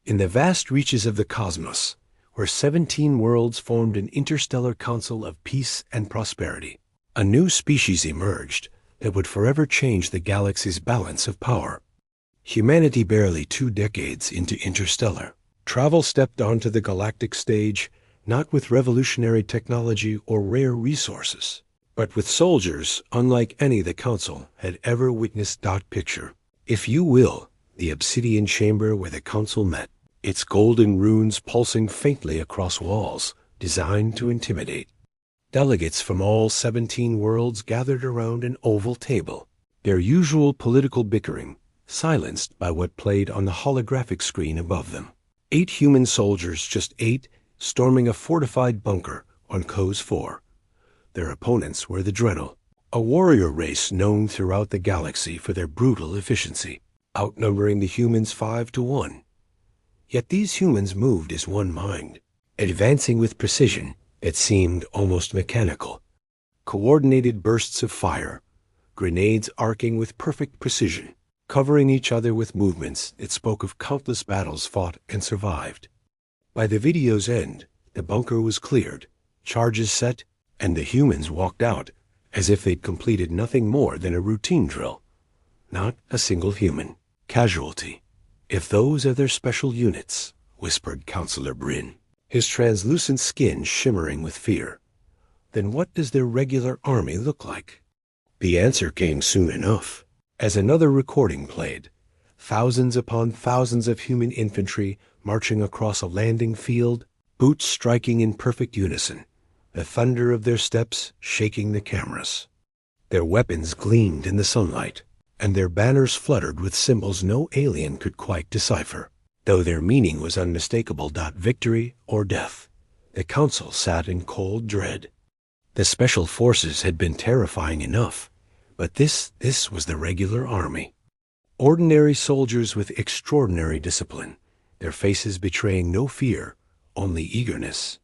In the vast reaches of the cosmos, where 17 worlds formed an interstellar council of peace and prosperity, a new species emerged that would forever change the galaxy's balance of power. Humanity, barely 2 decades into interstellar travel, stepped onto the galactic stage, not with revolutionary technology or rare resources, but with soldiers unlike any the Council had ever witnessed. Picture, if you will, the obsidian chamber where the Council met, its golden runes pulsing faintly across walls, designed to intimidate. Delegates from all 17 worlds gathered around an oval table, their usual political bickering silenced by what played on the holographic screen above them. 8 human soldiers, just 8, storming a fortified bunker on Cos 4. Their opponents were the Drenel, a warrior race known throughout the galaxy for their brutal efficiency, outnumbering the humans 5 to 1. Yet these humans moved as one mind, advancing with precision that seemed almost mechanical. Coordinated bursts of fire, grenades arcing with perfect precision, covering each other with movements that spoke of countless battles fought and survived. By the video's end, the bunker was cleared, charges set, and the humans walked out as if they'd completed nothing more than a routine drill. Not a single human casualty. "If those are their special units," whispered Counselor Bryn, his translucent skin shimmering with fear, "then what does their regular army look like?" The answer came soon enough, as another recording played. Thousands upon thousands of human infantry marching across a landing field, boots striking in perfect unison, the thunder of their steps shaking the cameras. Their weapons gleamed in the sunlight, and their banners fluttered with symbols no alien could quite decipher, though their meaning was unmistakable. Victory or death. The Council sat in cold dread. The special forces had been terrifying enough, but this was the regular army. Ordinary soldiers with extraordinary discipline, their faces betraying no fear, only eagerness.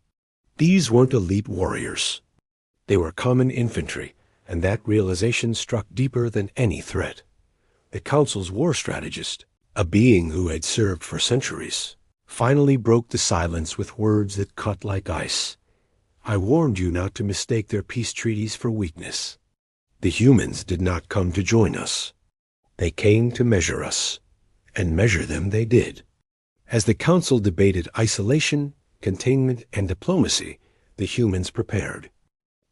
These weren't elite warriors. They were common infantry, and that realization struck deeper than any threat. The Council's war strategist, a being who had served for centuries, finally broke the silence with words that cut like ice. "I warned you not to mistake their peace treaties for weakness. The humans did not come to join us. They came to measure us, and measure them they did." As the Council debated isolation, containment, and diplomacy, the humans prepared.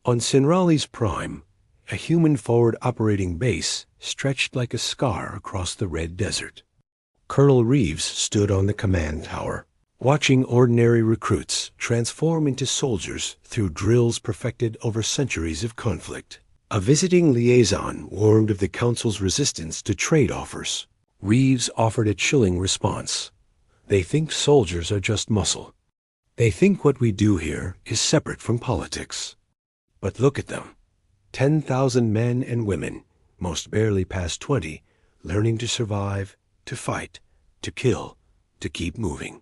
On Sinrali's Prime, a human forward operating base stretched like a scar across the red desert. Colonel Reeves stood on the command tower, watching ordinary recruits transform into soldiers through drills perfected over centuries of conflict. A visiting liaison warned of the Council's resistance to trade offers. Reeves offered a chilling response. "They think soldiers are just muscle. They think what we do here is separate from politics. But look at them. 10,000 men and women, most barely past 20, learning to survive, to fight, to kill, to keep moving.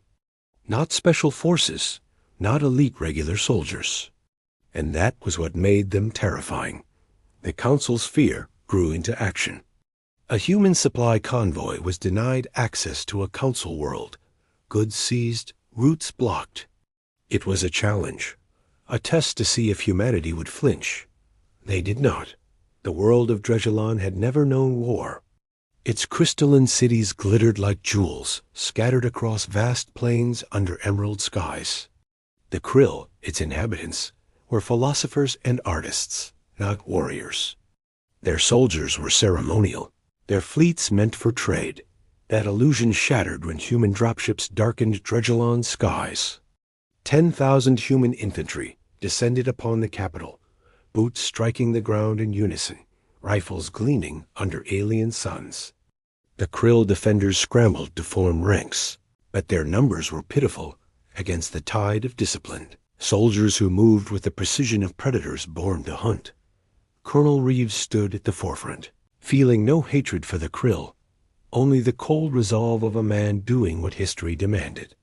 Not special forces, not elite regular soldiers." And that was what made them terrifying. The Council's fear grew into action. A human supply convoy was denied access to a Council world. Goods seized, routes blocked. It was a challenge, a test to see if humanity would flinch. They did not. The world of Dregelon had never known war. Its crystalline cities glittered like jewels, scattered across vast plains under emerald skies. The Krill, its inhabitants, were philosophers and artists, not warriors. Their soldiers were ceremonial, their fleets meant for trade. That illusion shattered when human dropships darkened Dregelon's skies. 10,000 human infantry descended upon the capital, boots striking the ground in unison, rifles gleaming under alien suns. The Krill defenders scrambled to form ranks, but their numbers were pitiful against the tide of disciplined soldiers who moved with the precision of predators born to hunt. Colonel Reeves stood at the forefront, feeling no hatred for the Krill, only the cold resolve of a man doing what history demanded.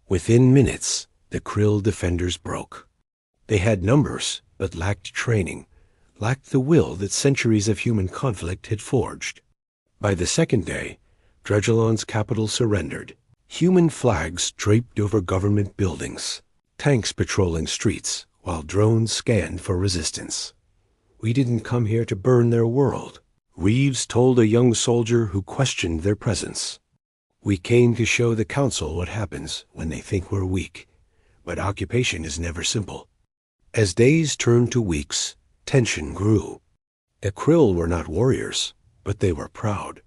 Within minutes, the Krill defenders broke. They had numbers, but lacked training, lacked the will that centuries of human conflict had forged. By the second day, Dregelon's capital surrendered. Human flags draped over government buildings, tanks patrolling streets, while drones scanned for resistance. "We didn't come here to burn their world," Reeves told a young soldier who questioned their presence. "We came to show the Council what happens when they think we're weak. But occupation is never simple." As days turned to weeks, tension grew. The Krill were not warriors, but they were proud.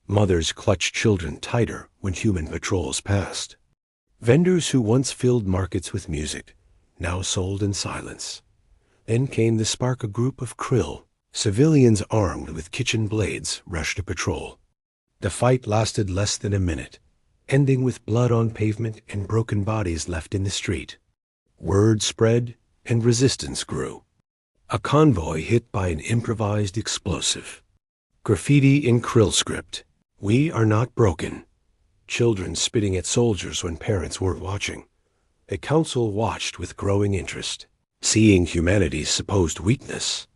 Mothers clutched children tighter when human patrols passed. Vendors who once filled markets with music now sold in silence. Then came the spark. A group of Krill, civilians armed with kitchen blades, rushed a patrol. The fight lasted less than a minute, ending with blood on pavement and broken bodies left in the street. Word spread and resistance grew. A convoy hit by an improvised explosive. Graffiti in Krill script: "We are not broken." Children spitting at soldiers when parents weren't watching. The Council watched with growing interest, seeing humanity's supposed weakness.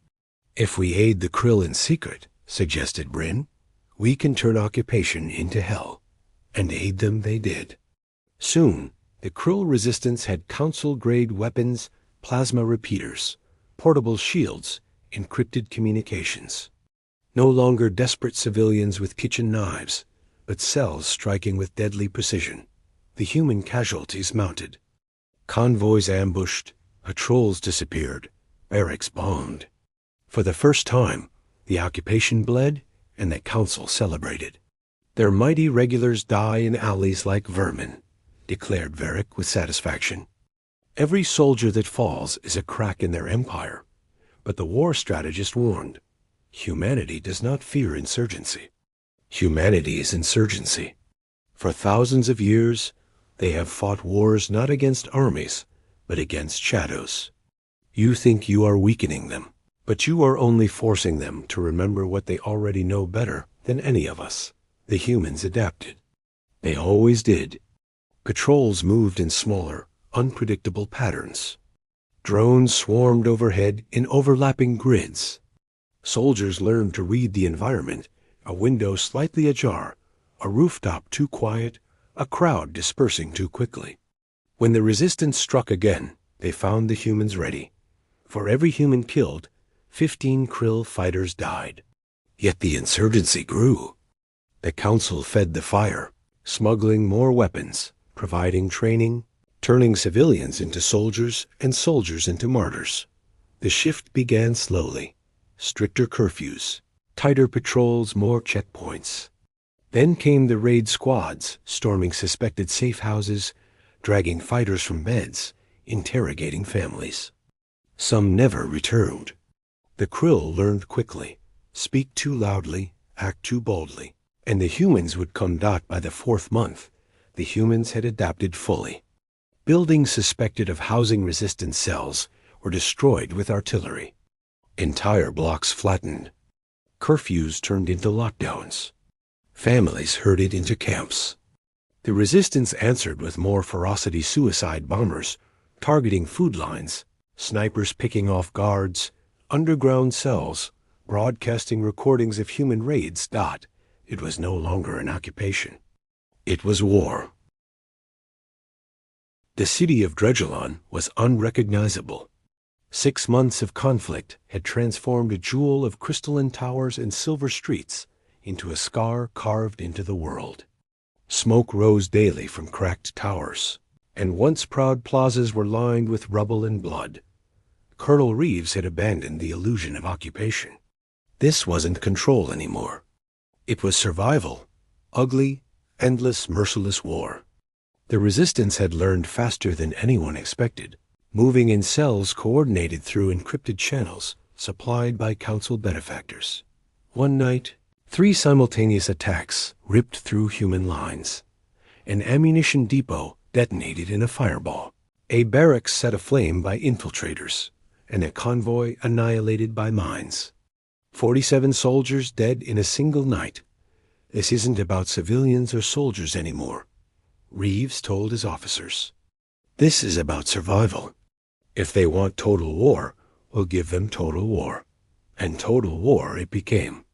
"If we aid the Krill in secret," suggested Bryn, "we can turn occupation into hell." And aid them they did. Soon, the Krill resistance had Council-grade weapons, plasma repeaters, portable shields, encrypted communications. No longer desperate civilians with kitchen knives, but cells striking with deadly precision. The human casualties mounted. Convoys ambushed, patrols disappeared, barracks bombed. For the first time, the occupation bled and the Council celebrated. "Their mighty regulars die in alleys like vermin," declared Varric with satisfaction. "Every soldier that falls is a crack in their empire." But the war strategist warned, humanity does not fear insurgency. Humanity is insurgency. For thousands of years, they have fought wars not against armies, but against shadows. You think you are weakening them, but you are only forcing them to remember what they already know better than any of us. The humans adapted. They always did. Patrols moved in smaller, unpredictable patterns. Drones swarmed overhead in overlapping grids. Soldiers learned to read the environment: a window slightly ajar, a rooftop too quiet, a crowd dispersing too quickly. When the resistance struck again, they found the humans ready. For every human killed, 15 Krill fighters died. Yet the insurgency grew. The Council fed the fire, smuggling more weapons, providing training, turning civilians into soldiers and soldiers into martyrs. The shift began slowly. Stricter curfews, tighter patrols, more checkpoints. Then came the raid squads, storming suspected safe houses, dragging fighters from beds, interrogating families. Some never returned. The Krill learned quickly: speak too loudly, act too boldly. And the humans would come. By the 4th month, the humans had adapted fully. Buildings suspected of housing resistant cells were destroyed with artillery. Entire blocks flattened. Curfews turned into lockdowns. Families herded into camps. The resistance answered with more ferocity: suicide bombers targeting food lines, snipers picking off guards, underground cells, broadcasting recordings of human raids. It was no longer an occupation. It was war. The city of Dredgelon was unrecognizable. 6 months of conflict had transformed a jewel of crystalline towers and silver streets into a scar carved into the world. Smoke rose daily from cracked towers, and once proud plazas were lined with rubble and blood. Colonel Reeves had abandoned the illusion of occupation. This wasn't control anymore. It was survival, ugly, endless, merciless war. The resistance had learned faster than anyone expected, moving in cells coordinated through encrypted channels supplied by Council benefactors. One night, 3 simultaneous attacks ripped through human lines. An ammunition depot detonated in a fireball. A barracks set aflame by infiltrators, and a convoy annihilated by mines. 47 soldiers dead in a single night. This isn't about civilians or soldiers anymore, Reeves told his officers. This is about survival. If they want total war, we'll give them total war. And total war it became.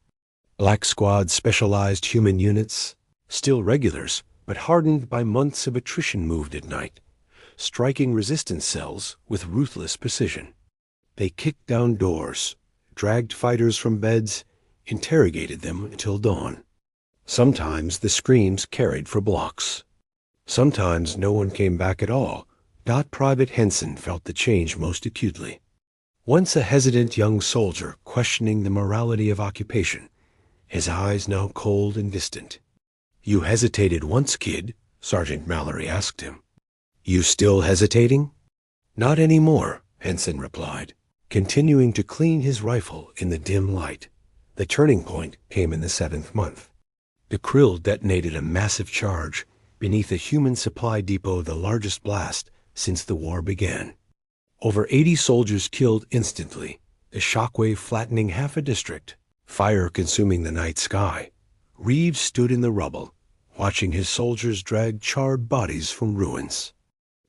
Black Squad specialized human units, still regulars, but hardened by months of attrition moved at night, striking resistance cells with ruthless precision. They kicked down doors, dragged fighters from beds, interrogated them until dawn. Sometimes the screams carried for blocks. Sometimes no one came back at all. Private Henson felt the change most acutely. Once a hesitant young soldier questioning the morality of occupation, his eyes now cold and distant. "You hesitated once, kid," Sergeant Mallory asked him. "You still hesitating?" "Not anymore," Henson replied, continuing to clean his rifle in the dim light. The turning point came in the 7th month. The Krill detonated a massive charge beneath a human supply depot, the largest blast since the war began. Over 80 soldiers killed instantly, the shockwave flattening half a district, fire consuming the night sky. Reeves stood in the rubble, watching his soldiers drag charred bodies from ruins.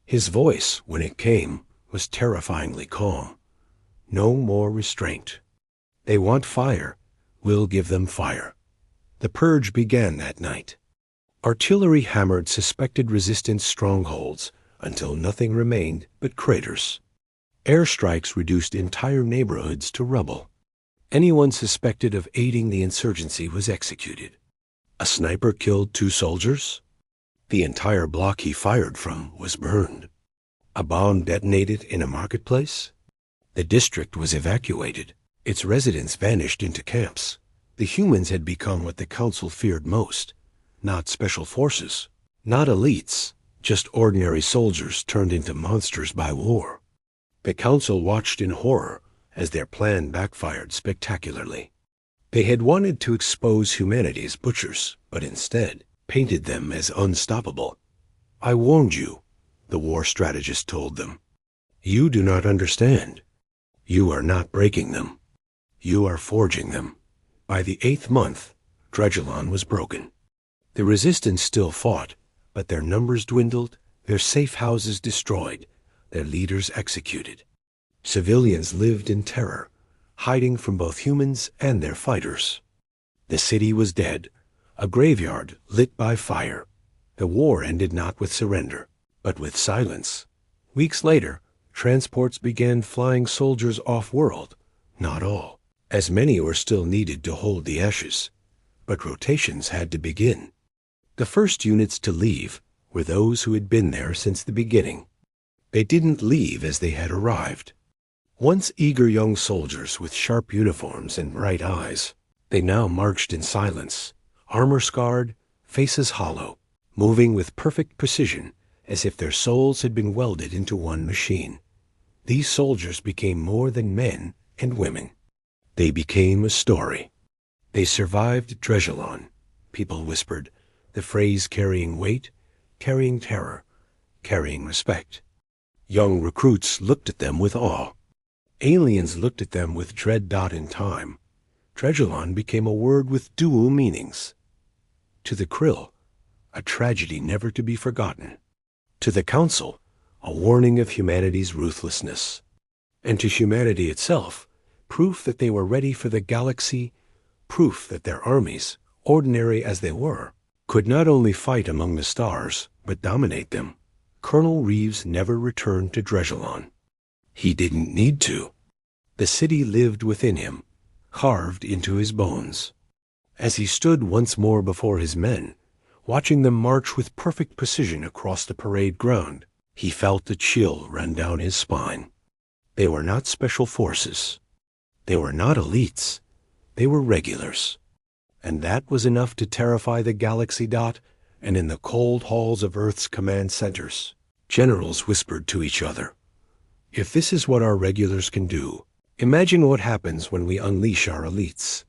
His voice, when it came, was terrifyingly calm. No more restraint. "They want fire. We'll give them fire." The purge began that night. Artillery hammered suspected resistance strongholds until nothing remained but craters. Airstrikes reduced entire neighborhoods to rubble. Anyone suspected of aiding the insurgency was executed. A sniper killed 2 soldiers. The entire block he fired from was burned. A bomb detonated in a marketplace. The district was evacuated. Its residents vanished into camps. The humans had become what the council feared most. Not special forces, not elites, just ordinary soldiers turned into monsters by war. The council watched in horror as their plan backfired spectacularly. They had wanted to expose humanity as butchers, but instead painted them as unstoppable. "I warned you," the war strategist told them. "You do not understand. You are not breaking them. You are forging them." By the 8th month, Dredgelon was broken. The resistance still fought, but their numbers dwindled, their safe houses destroyed, their leaders executed. Civilians lived in terror, hiding from both humans and their fighters. The city was dead, a graveyard lit by fire. The war ended not with surrender, but with silence. Weeks later, transports began flying soldiers off-world. Not all, as many were still needed to hold the ashes. But rotations had to begin. The first units to leave were those who had been there since the beginning. They didn't leave as they had arrived. Once eager young soldiers with sharp uniforms and bright eyes, they now marched in silence, armor-scarred, faces hollow, moving with perfect precision as if their souls had been welded into one machine. These soldiers became more than men and women. They became a story. They survived Dredgelon, people whispered, the phrase carrying weight, carrying terror, carrying respect. Young recruits looked at them with awe. Aliens looked at them with dread. In time, Dredgelon became a word with dual meanings. To the Krill, a tragedy never to be forgotten. To the Council, a warning of humanity's ruthlessness. And to humanity itself, proof that they were ready for the galaxy, proof that their armies, ordinary as they were, could not only fight among the stars, but dominate them. Colonel Reeves never returned to Dredgelon. He didn't need to. The city lived within him, carved into his bones. As he stood once more before his men, watching them march with perfect precision across the parade ground, he felt a chill run down his spine. They were not special forces. They were not elites. They were regulars. And that was enough to terrify the galaxy. And in the cold halls of Earth's command centers, generals whispered to each other, "If this is what our regulars can do, imagine what happens when we unleash our elites."